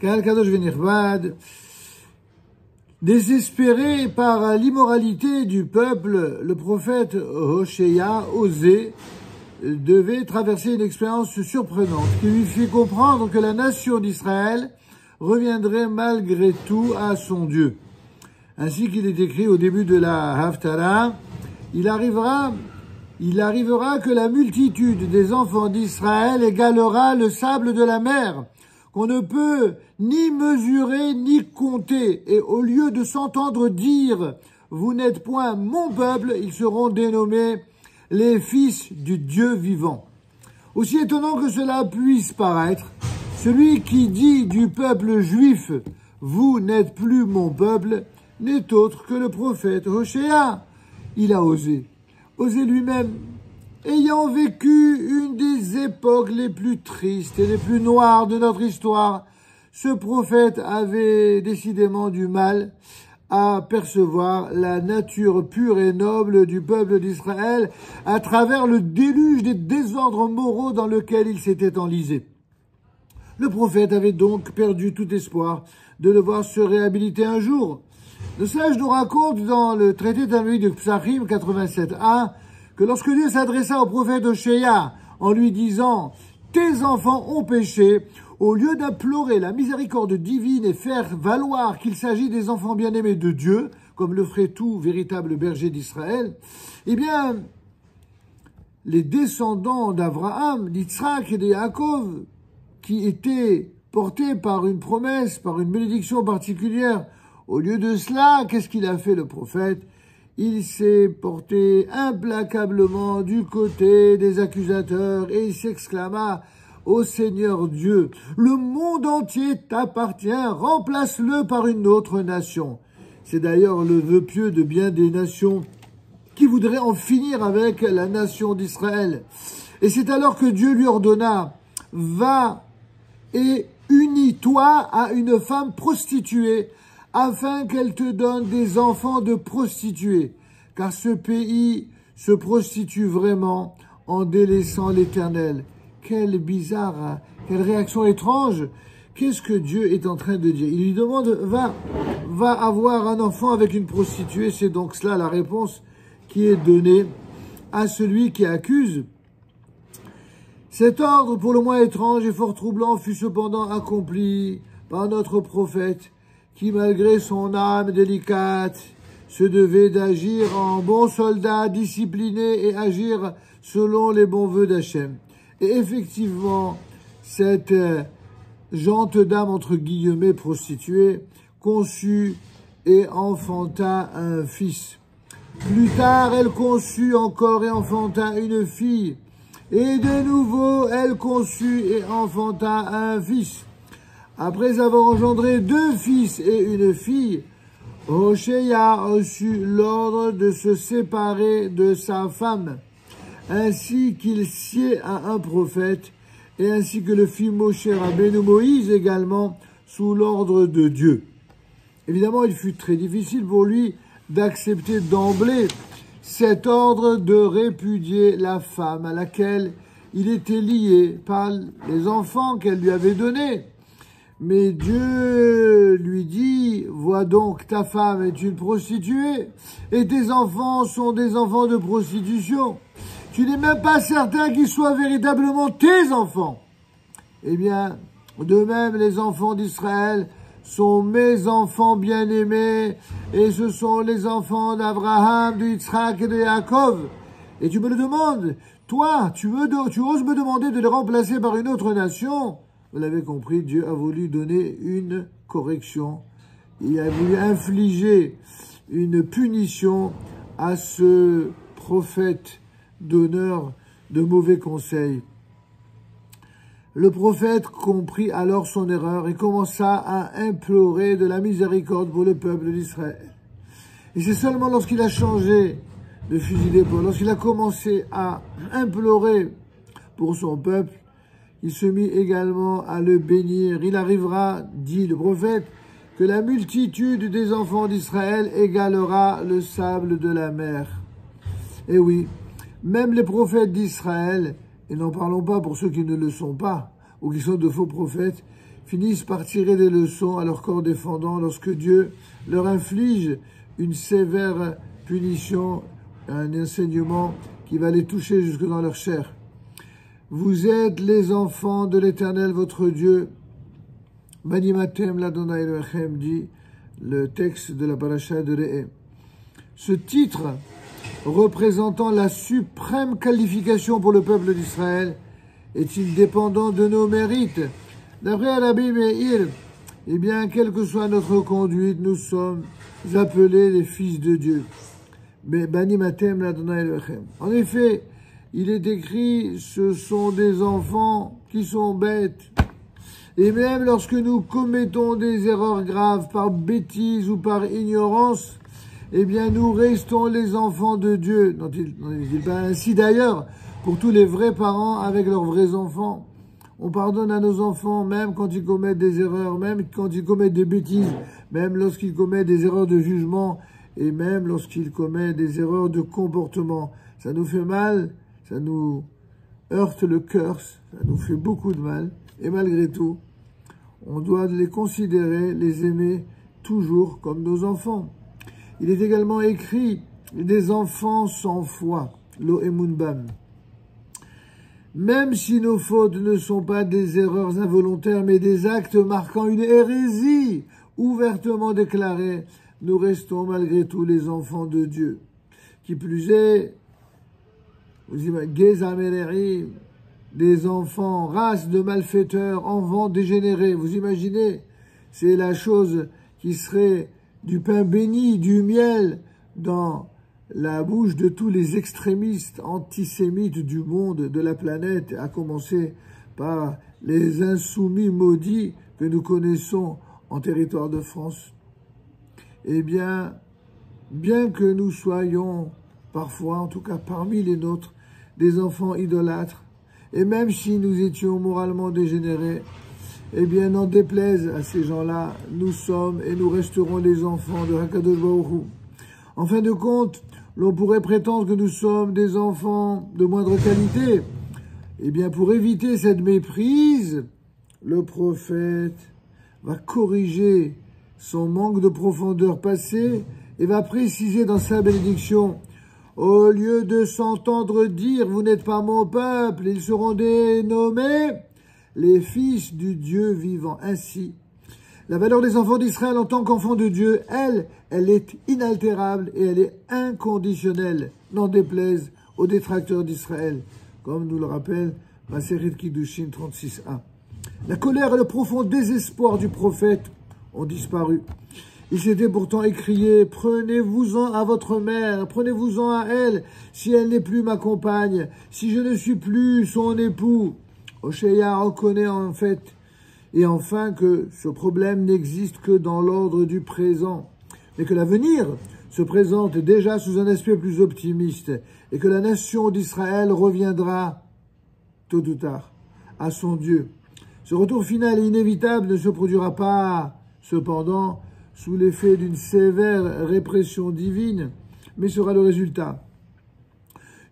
Kal Kadosh Venichvad, désespéré par l'immoralité du peuple, le prophète Hoshéa, Osée, devait traverser une expérience surprenante qui lui fit comprendre que la nation d'Israël reviendrait malgré tout à son Dieu. Ainsi qu'il est écrit au début de la Haftarah, il arrivera que la multitude des enfants d'Israël égalera le sable de la mer, qu'on ne peut ni mesurer ni compter, et au lieu de s'entendre dire « Vous n'êtes point mon peuple », ils seront dénommés les fils du Dieu vivant. Aussi étonnant que cela puisse paraître, celui qui dit du peuple juif « Vous n'êtes plus mon peuple » n'est autre que le prophète Hoshéa. Il a osé lui-même, ayant vécu une des époques les plus tristes et les plus noires de notre histoire. Ce prophète avait décidément du mal à percevoir la nature pure et noble du peuple d'Israël à travers le déluge des désordres moraux dans lequel il s'était enlisé. Le prophète avait donc perdu tout espoir de le voir se réhabiliter un jour. Le sage nous raconte dans le traité talmudique de Psachim 87a que lorsque Dieu s'adressa au prophète Hoshéa en lui disant « Tes enfants ont péché », au lieu d'implorer la miséricorde divine et faire valoir qu'il s'agit des enfants bien-aimés de Dieu, comme le ferait tout véritable berger d'Israël, eh bien, les descendants d'Abraham, d'Yitzhak et de Yaakov, qui étaient portés par une promesse, par une bénédiction particulière, au lieu de cela, qu'est-ce qu'il a fait le prophète? Il s'est porté implacablement du côté des accusateurs et il s'exclama « Ô Seigneur Dieu, le monde entier t'appartient, remplace-le par une autre nation. » C'est d'ailleurs le vœu pieux de bien des nations qui voudraient en finir avec la nation d'Israël. Et c'est alors que Dieu lui ordonna « Va et unis-toi à une femme prostituée, afin qu'elle te donne des enfants de prostituées, car ce pays se prostitue vraiment en délaissant l'Éternel. » Quelle bizarre, quelle réaction étrange. Qu'est-ce que Dieu est en train de dire? Il lui demande, va avoir un enfant avec une prostituée. C'est donc cela la réponse qui est donnée à celui qui accuse. Cet ordre, pour le moins étrange et fort troublant, fut cependant accompli par notre prophète, qui, malgré son âme délicate, se devait d'agir en bon soldat discipliné et agir selon les bons vœux d'Hachem. Et effectivement, cette gente dame, entre guillemets, prostituée, conçut et enfanta un fils. Plus tard, elle conçut encore et enfanta une fille. Et de nouveau, elle conçut et enfanta un fils. Après avoir engendré 2 fils et une fille, Hoshéa reçut l'ordre de se séparer de sa femme, ainsi qu'il sied à un prophète, et ainsi que le fit Moshe Rabbeinu Moïse également, sous l'ordre de Dieu. Évidemment, il fut très difficile pour lui d'accepter d'emblée cet ordre de répudier la femme à laquelle il était lié par les enfants qu'elle lui avait donnés. Mais Dieu lui dit, vois donc, ta femme est une prostituée et tes enfants sont des enfants de prostitution. Tu n'es même pas certain qu'ils soient véritablement tes enfants. Eh bien, de même, les enfants d'Israël sont mes enfants bien-aimés et ce sont les enfants d'Abraham, de Yitzhak et de Yaakov. Et tu me le demandes, toi, tu oses me demander de les remplacer par une autre nation? Vous l'avez compris, Dieu a voulu donner une correction. Il a voulu infliger une punition à ce prophète donneur de mauvais conseils. Le prophète comprit alors son erreur et commença à implorer de la miséricorde pour le peuple d'Israël. Et c'est seulement lorsqu'il a changé de fusil d'épaule, lorsqu'il a commencé à implorer pour son peuple, il se mit également à le bénir. Il arrivera, dit le prophète, que la multitude des enfants d'Israël égalera le sable de la mer. Et oui, même les prophètes d'Israël, et n'en parlons pas pour ceux qui ne le sont pas, ou qui sont de faux prophètes, finissent par tirer des leçons à leur corps défendant lorsque Dieu leur inflige une sévère punition, un enseignement qui va les toucher jusque dans leur chair. Vous êtes les enfants de l'Éternel, votre Dieu. Vanimatem l'Adonai Elohechem, dit le texte de la paracha de Re'eh. Ce titre, représentant la suprême qualification pour le peuple d'Israël, est-il dépendant de nos mérites? D'après Rabbi Meir, eh bien, quelle que soit notre conduite, nous sommes appelés les fils de Dieu. Mais Banimatem l'Adonai Elohechem. En effet, il est écrit, ce sont des enfants qui sont bêtes. Et même lorsque nous commettons des erreurs graves par bêtise ou par ignorance, eh bien, nous restons les enfants de Dieu. N'en est-il pas ainsi d'ailleurs pour tous les vrais parents avec leurs vrais enfants? On pardonne à nos enfants même quand ils commettent des erreurs, même quand ils commettent des bêtises, même lorsqu'ils commettent des erreurs de jugement et même lorsqu'ils commettent des erreurs de comportement. Ça nous fait mal, ça nous heurte le cœur, ça nous fait beaucoup de mal. Et malgré tout, on doit les considérer, les aimer toujours comme nos enfants. Il est également écrit des enfants sans foi, lo emun bam. Même si nos fautes ne sont pas des erreurs involontaires, mais des actes marquant une hérésie ouvertement déclarée, nous restons malgré tout les enfants de Dieu. Qui plus est, vous imaginez, des enfants, race de malfaiteurs, enfants dégénérés. Vous imaginez, c'est la chose qui serait du pain béni, du miel dans la bouche de tous les extrémistes antisémites du monde, de la planète, à commencer par les insoumis maudits que nous connaissons en territoire de France. Eh bien que nous soyons parfois, en tout cas parmi les nôtres, des enfants idolâtres, et même si nous étions moralement dégénérés, eh bien, n'en déplaise à ces gens-là, nous sommes et nous resterons les enfants de Hakadosh Baruch Hu. En fin de compte, l'on pourrait prétendre que nous sommes des enfants de moindre qualité. Eh bien, pour éviter cette méprise, le prophète va corriger son manque de profondeur passée et va préciser dans sa bénédiction: au lieu de s'entendre dire « Vous n'êtes pas mon peuple », ils seront dénommés les fils du Dieu vivant. Ainsi, la valeur des enfants d'Israël en tant qu'enfants de Dieu, elle est inaltérable et elle est inconditionnelle, n'en déplaise aux détracteurs d'Israël, comme nous le rappelle Maseret Kiddushin 36a. La colère et le profond désespoir du prophète ont disparu. Il s'était pourtant écrié: prenez-vous-en à votre mère, prenez-vous-en à elle, si elle n'est plus ma compagne, si je ne suis plus son époux. Hoshéa reconnaît en fait et enfin que ce problème n'existe que dans l'ordre du présent, mais que l'avenir se présente déjà sous un aspect plus optimiste et que la nation d'Israël reviendra tôt ou tard à son Dieu. Ce retour final et inévitable ne se produira pas, cependant, sous l'effet d'une sévère répression divine, mais sera le résultat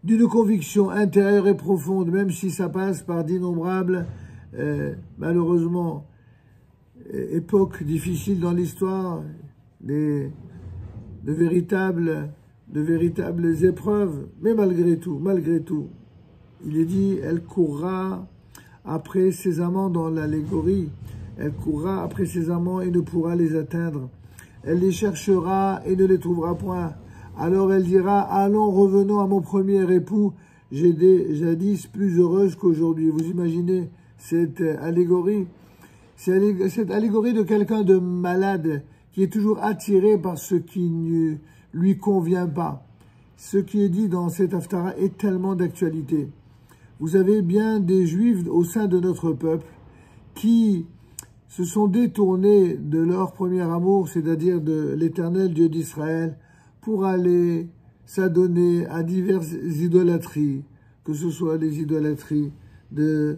d'une conviction intérieure et profonde, même si ça passe par d'innombrables, malheureusement, époques difficiles dans l'histoire, de véritables épreuves, mais malgré tout, il est dit, elle courra après ses amants dans l'allégorie, elle courra après ses amants et ne pourra les atteindre. Elle les cherchera et ne les trouvera point. Alors elle dira, allons, revenons à mon premier époux, j'étais jadis plus heureuse qu'aujourd'hui. Vous imaginez cette allégorie? C'est cette allégorie de quelqu'un de malade qui est toujours attiré par ce qui ne lui convient pas. Ce qui est dit dans cette haftara est tellement d'actualité. Vous avez bien des Juifs au sein de notre peuple qui se sont détournés de leur premier amour, c'est-à-dire de l'Éternel Dieu d'Israël, pour aller s'adonner à diverses idolâtries, que ce soit les idolâtries des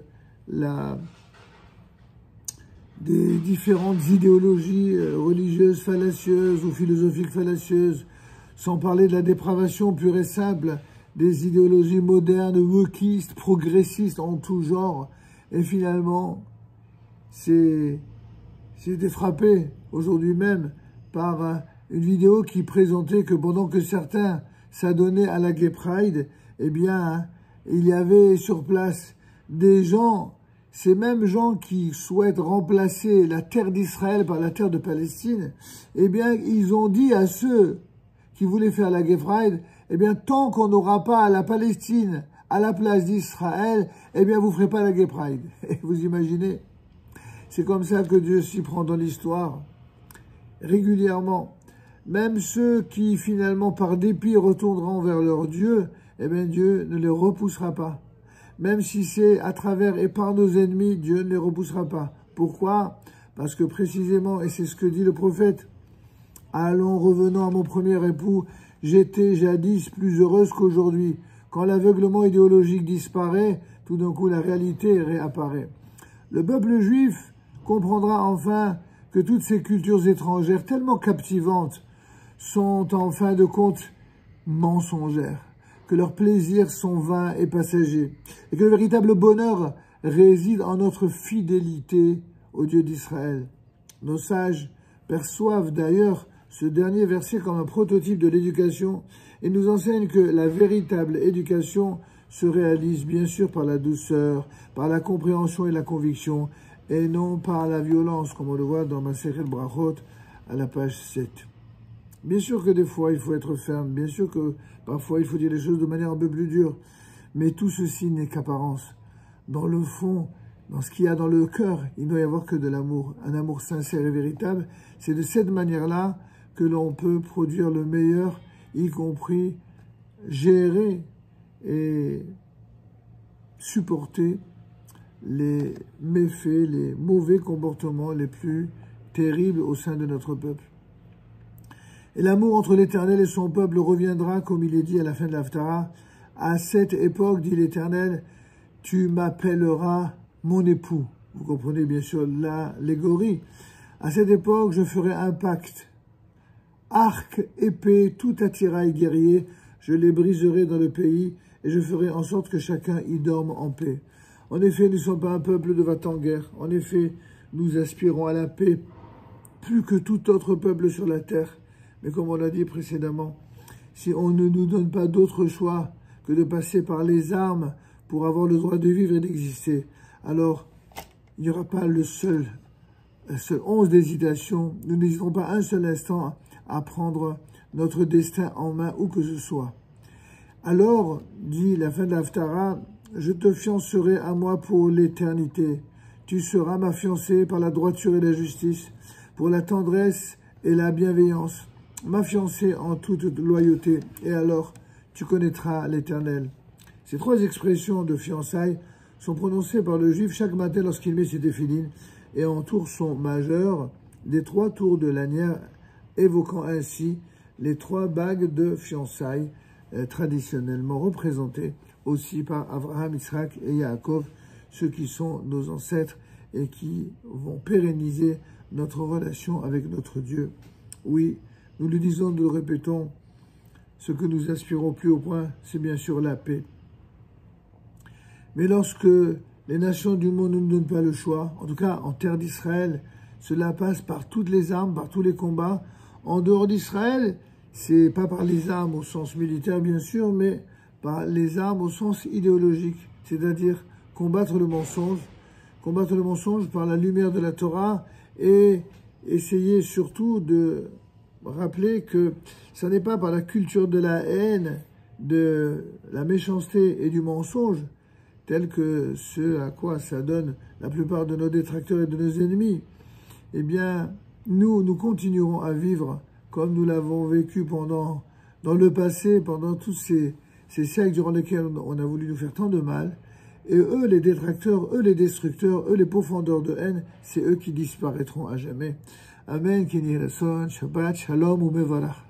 différentes idéologies religieuses fallacieuses ou philosophiques fallacieuses, sans parler de la dépravation pure et simple des idéologies modernes, wokistes, progressistes en tout genre, et finalement, été frappé aujourd'hui même par une vidéo qui présentait que pendant que certains s'adonnaient à la Gay Pride, eh bien, il y avait sur place des gens, ces mêmes gens qui souhaitent remplacer la terre d'Israël par la terre de Palestine, eh bien, ils ont dit à ceux qui voulaient faire la Gay Pride, eh bien, tant qu'on n'aura pas la Palestine à la place d'Israël, eh bien, vous ne ferez pas la Gay Pride. Et vous imaginez, c'est comme ça que Dieu s'y prend dans l'histoire, régulièrement. Même ceux qui, finalement, par dépit, retourneront vers leur Dieu, eh bien, Dieu ne les repoussera pas. Même si c'est à travers et par nos ennemis, Dieu ne les repoussera pas. Pourquoi? Parce que précisément, et c'est ce que dit le prophète, « Allons, revenons à mon premier époux, j'étais jadis plus heureuse qu'aujourd'hui. Quand l'aveuglement idéologique disparaît, tout d'un coup la réalité réapparaît. » Le peuple juif comprendra enfin que toutes ces cultures étrangères tellement captivantes sont en fin de compte mensongères, que leurs plaisirs sont vains et passagers, et que le véritable bonheur réside en notre fidélité au Dieu d'Israël. Nos sages perçoivent d'ailleurs ce dernier verset comme un prototype de l'éducation et nous enseignent que la véritable éducation se réalise bien sûr par la douceur, par la compréhension et la conviction, et non par la violence, comme on le voit dans Masechet Brachot à la page 7. Bien sûr que des fois, il faut être ferme. Bien sûr que parfois, il faut dire les choses de manière un peu plus dure. Mais tout ceci n'est qu'apparence. Dans le fond, dans ce qu'il y a dans le cœur, il ne doit y avoir que de l'amour. Un amour sincère et véritable. C'est de cette manière-là que l'on peut produire le meilleur, y compris gérer et supporter les méfaits, les mauvais comportements les plus terribles au sein de notre peuple. Et l'amour entre l'Éternel et son peuple reviendra, comme il est dit à la fin de l'Haftara. À cette époque, dit l'Éternel, tu m'appelleras mon époux. Vous comprenez bien sûr l'allégorie. À cette époque, je ferai un pacte. Arc, épée, tout attirail guerrier, je les briserai dans le pays et je ferai en sorte que chacun y dorme en paix. En effet, nous ne sommes pas un peuple de va-t-en-guerre. En effet, nous aspirons à la paix plus que tout autre peuple sur la terre. Mais comme on l'a dit précédemment, si on ne nous donne pas d'autre choix que de passer par les armes pour avoir le droit de vivre et d'exister, alors il n'y aura pas la seule once d'hésitation. Nous n'hésiterons pas un seul instant à prendre notre destin en main où que ce soit. Alors, dit la fin de l'Haftara, je te fiancerai à moi pour l'éternité. Tu seras ma fiancée par la droiture et la justice, pour la tendresse et la bienveillance, ma fiancée en toute loyauté, et alors tu connaîtras l'Éternel. Ces trois expressions de fiançailles sont prononcées par le Juif chaque matin lorsqu'il met ses téphilines et entoure son majeur des trois tours de lanière, évoquant ainsi les trois bagues de fiançailles traditionnellement représentées aussi par Abraham, Isaac et Yaakov, ceux qui sont nos ancêtres et qui vont pérenniser notre relation avec notre Dieu. Oui, nous le disons, nous le répétons, ce que nous aspirons plus au point, c'est bien sûr la paix. Mais lorsque les nations du monde ne nous donnent pas le choix, en tout cas en terre d'Israël, cela passe par toutes les armes, par tous les combats. En dehors d'Israël, c'est pas par les armes au sens militaire bien sûr, mais par les armes au sens idéologique, c'est-à-dire combattre le mensonge par la lumière de la Torah et essayer surtout de rappeler que ce n'est pas par la culture de la haine, de la méchanceté et du mensonge, tel que ce à quoi ça donne la plupart de nos détracteurs et de nos ennemis. Eh bien, nous continuerons à vivre comme nous l'avons vécu dans le passé, pendant tous ces siècles durant lesquels on a voulu nous faire tant de mal. Et eux, les détracteurs, eux, les destructeurs, eux, les profondeurs de haine, c'est eux qui disparaîtront à jamais. Amen, Keni Rasson, Shabbat, Shalom ou Mevarach.